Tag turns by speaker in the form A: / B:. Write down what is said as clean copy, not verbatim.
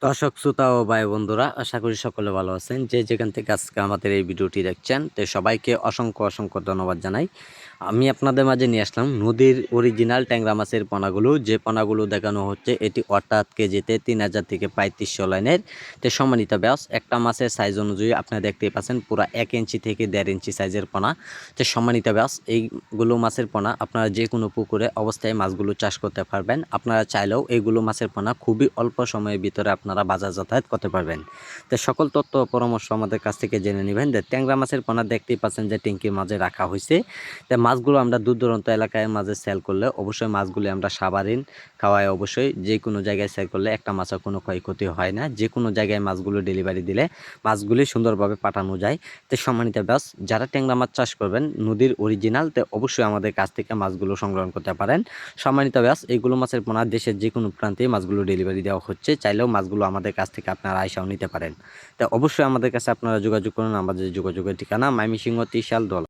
A: দর্শক শ্রোতা ও ভাই বন্ধুরা, আশা করি সকলে ভালো আছেন। যে যেখান থেকে আজকে আমাদের এই ভিডিওটি দেখছেন, তো সবাইকে অসংখ্য অসংখ্য ধন্যবাদ জানাই। আমি আপনাদের মাঝে নিয়ে আসলাম নদীর অরিজিনাল ট্যাংরা মাছের পোনাগুলো। যে পোনাগুলো দেখানো হচ্ছে এটি অর্থাৎ কেজিতে 3000 থেকে 3500 লাইনের। তো সম্মানিত ব্যাস, একটা মাছের সাইজ অনুযায়ী আপনারা দেখতেই পাচ্ছেন পুরা 1 ইঞ্চি থেকে 1.5 ইঞ্চি সাইজের পোনা। তো সম্মানিত ব্যাস, এইগুলো মাছের পোনা আপনারা যে কোনো পুকুরে অবস্থায় মাছগুলো চাষ করতে পারবেন। আপনারা চাইলেও এইগুলো মাছের পোনা খুবই অল্প সময়ের ভিতরে আপনারা বাজার যাতায়াত করতে পারবেন। তো সকল তথ্য পরামর্শ আমাদের কাছ থেকে জেনে নেবেন। যে ট্যাংরা মাছের পোনা দেখতেই পাচ্ছেন যে ট্যাঙ্কির মাঝে রাখা হয়েছে। তো মাছগুলো আমরা দূর দূরান্ত এলাকায় মাঝে সেল করলে অবশ্যই মাছগুলি আমরা সাবারিন খাওয়াই। অবশ্যই যে কোনো জায়গায় সেল করলে একটা মাছের কোনো ক্ষয়ক্ষতি হয় না। যে কোনো জায়গায় মাছগুলো ডেলিভারি দিলে মাছগুলি সুন্দরভাবে পাঠানো যায়। তো সম্মানিত ব্যাস, যারা ট্যাংরা মাছ চাষ করবেন নদীর অরিজিনাল, তো অবশ্যই আমাদের কাছ থেকে মাছগুলো সংগ্রহ করতে পারেন। সম্মানিত ব্যাস, এইগুলো মাছের পোনা দেশের যে কোনো প্রান্তে মাছগুলো ডেলিভারি দেওয়া হচ্ছে। চাইলেও মাছগুলো আমাদের কাছ থেকে আপনারা আইসাও নিতে পারেন। তো অবশ্যই আমাদের কাছে আপনারা যোগাযোগ করুন। আমাদের যোগাযোগের ঠিকানা ময়মনসিংহ 30 দোলা।